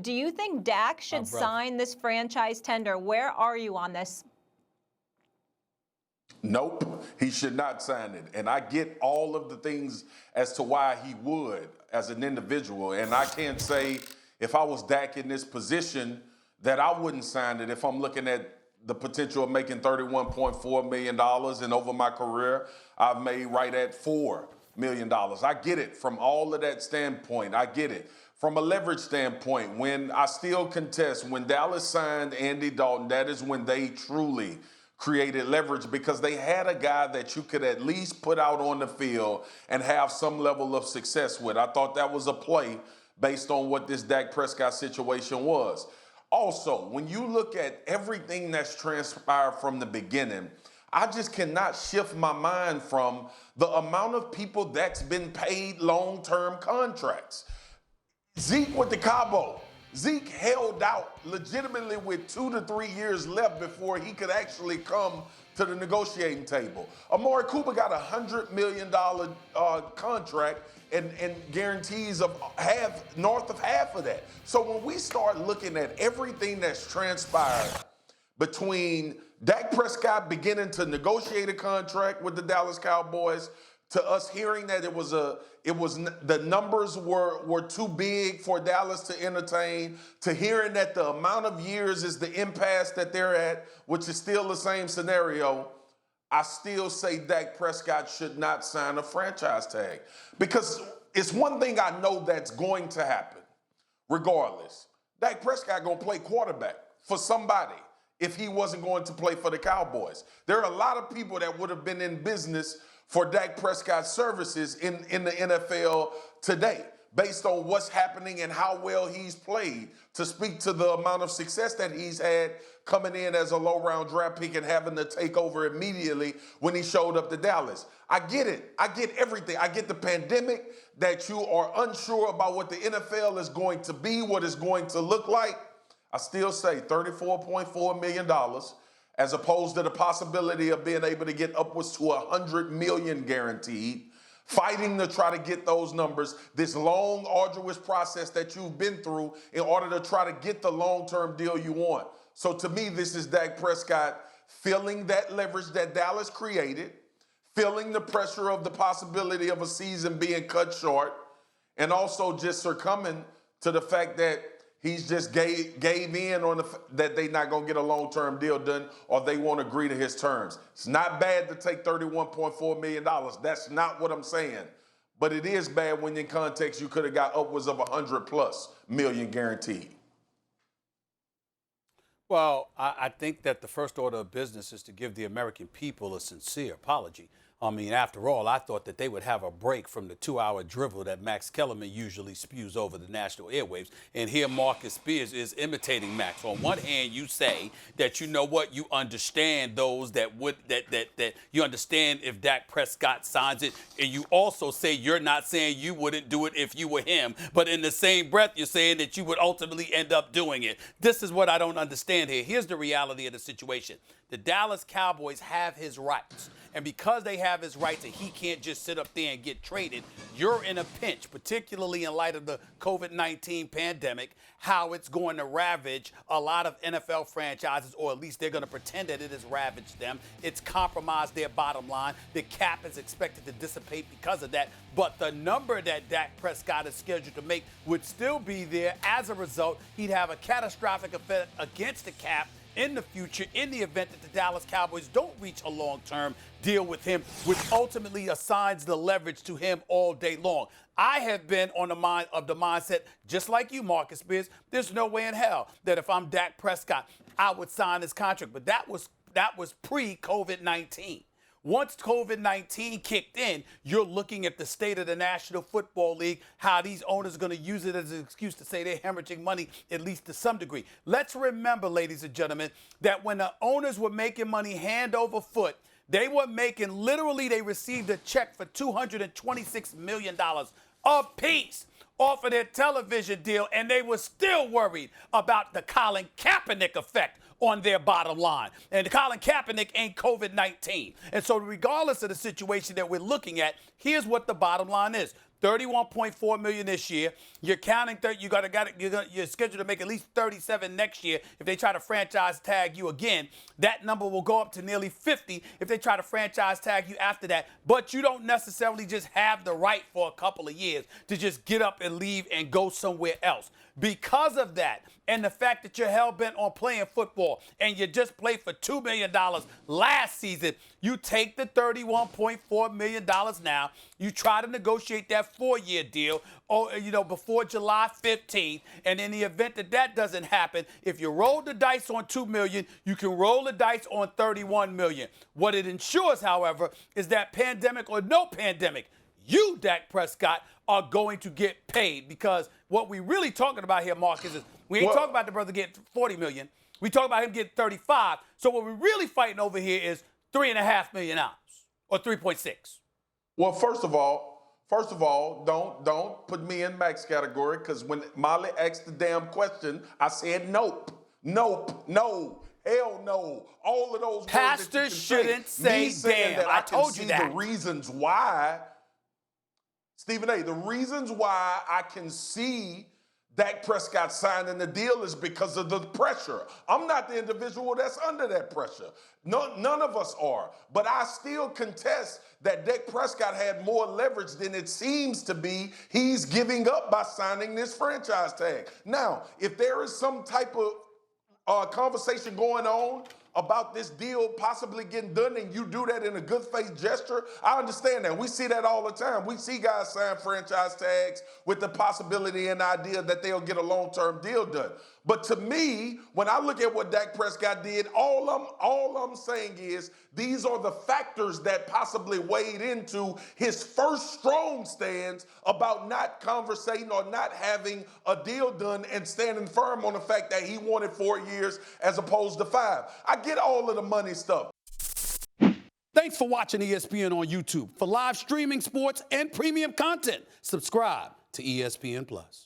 Do you think Dak should sign this franchise tender? Where are you on this? Nope, he should not sign it. And I get all of the things as to why he would as an individual. And I can't say if I was Dak in this position that I wouldn't sign it if I'm looking at the potential of making $31.4 million. And over my career, I've made right at $4 million. I get it from all of that standpoint. I get it. From a leverage standpoint, when I still contest, when Dallas signed Andy Dalton, that is when they truly created leverage because they had a guy that you could at least put out on the field and have some level of success with. I thought that was a play based on what this Dak Prescott situation was. Also, when you look at everything that's transpired from the beginning, I just cannot shift my mind from the amount of people that's been paid long-term contracts. Zeke with the Cowboys. Zeke held out legitimately with 2 to 3 years left before he could actually come to the negotiating table. Amari Cooper got a $100 million contract and guarantees of north of half of that. So when we start looking at everything that's transpired between Dak Prescott beginning to negotiate a contract with the Dallas Cowboys, to us hearing that the numbers were too big for Dallas to entertain, to hearing that the amount of years is the impasse that they're at, which is still the same scenario, I still say Dak Prescott should not sign a franchise tag. Because it's one thing I know that's going to happen, regardless. Dak Prescott gonna play quarterback for somebody if he wasn't going to play for the Cowboys. There are a lot of people that would have been in business for Dak Prescott's services in the NFL today, based on what's happening and how well he's played, to speak to the amount of success that he's had coming in as a low-round draft pick and having to take over immediately when he showed up to Dallas. I get it. I get everything. I get the pandemic, that you are unsure about what the NFL is going to be, what it's going to look like. I still say $34.4 million, as opposed to the possibility of being able to get upwards to $100 million guaranteed, fighting to try to get those numbers, this long, arduous process that you've been through in order to try to get the long-term deal you want. So to me, this is Dak Prescott feeling that leverage that Dallas created, feeling the pressure of the possibility of a season being cut short, and also just succumbing to the fact that he's just gave in on that they're not going to get a long-term deal done, or they won't agree to his terms. It's not bad to take $31.4 million. That's not what I'm saying. But it is bad when in context you could have got upwards of $100+ million guaranteed. Well, I think that the first order of business is to give the American people a sincere apology. I mean, after all, I thought that they would have a break from the 2-hour drivel that Max Kellerman usually spews over the national airwaves. And here Marcus Spears is imitating Max. On one hand, you say that, you know what, you understand those that you understand if Dak Prescott signs it. And you also say you're not saying you wouldn't do it if you were him. But in the same breath, you're saying that you would ultimately end up doing it. This is what I don't understand here. Here's the reality of the situation. The Dallas Cowboys have his rights. And because they have his rights and he can't just sit up there and get traded, you're in a pinch, particularly in light of the COVID-19 pandemic, how it's going to ravage a lot of NFL franchises, or at least they're going to pretend that it has ravaged them. It's compromised their bottom line. The cap is expected to dissipate because of that. But the number that Dak Prescott is scheduled to make would still be there. As a result, he'd have a catastrophic effect against the cap in the future, in the event that the Dallas Cowboys don't reach a long-term deal with him, which ultimately assigns the leverage to him all day long. I have been on the mindset, just like you, Marcus Spears, there's no way in hell that if I'm Dak Prescott, I would sign this contract. But that was pre-COVID-19. Once COVID-19 kicked in, you're looking at the state of the National Football League, how these owners are going to use it as an excuse to say they're hemorrhaging money, at least to some degree. Let's remember, ladies and gentlemen, that when the owners were making money hand over foot, they were making, literally, they received a check for $226 million apiece off of their television deal, and they were still worried about the Colin Kaepernick effect on their bottom line. And Colin Kaepernick ain't COVID-19. And so regardless of the situation that we're looking at, here's what the bottom line is. 31.4 million this year. You're counting you're scheduled to make at least 37 next year. If they try to franchise tag you again, that number will go up to nearly 50 if they try to franchise tag you after that. But you don't necessarily just have the right for a couple of years to just get up and leave and go somewhere else. Because of that, and the fact that you're hell-bent on playing football and you just played for $2 million last season, you take the $31.4 million now, you try to negotiate that 4-year deal before July 15th, and in the event that that doesn't happen, if you roll the dice on $2 million, you can roll the dice on $31 million. What it ensures, however, is that pandemic or no pandemic, you, Dak Prescott, are going to get paid, because what we really talking about here, Marcus, is we ain't talking about the brother getting $40 million. We talking about him getting 35. So what we're really fighting over here is $3.5 million or 3.6. Well, first of all, don't put me in Max category, because when Molly asked the damn question, I said nope, no, hell no. All of those pastors shouldn't say damn. I told you that. The reasons why, Stephen A., the reasons why I can see Dak Prescott signing the deal is because of the pressure. I'm not the individual that's under that pressure. None of us are. But I still contest that Dak Prescott had more leverage than it seems to be he's giving up by signing this franchise tag. Now, if there is some type of conversation going on about this deal possibly getting done, and you do that in a good faith gesture, I understand that. We see that all the time. We see guys sign franchise tags with the possibility and idea that they'll get a long-term deal done. But to me, when I look at what Dak Prescott did, all I'm saying is these are the factors that possibly weighed into his first strong stance about not conversating or not having a deal done and standing firm on the fact that he wanted 4 years as opposed to 5. I get all of the money stuff. Thanks for watching ESPN on YouTube. For live streaming, sports, and premium content, subscribe to ESPN+.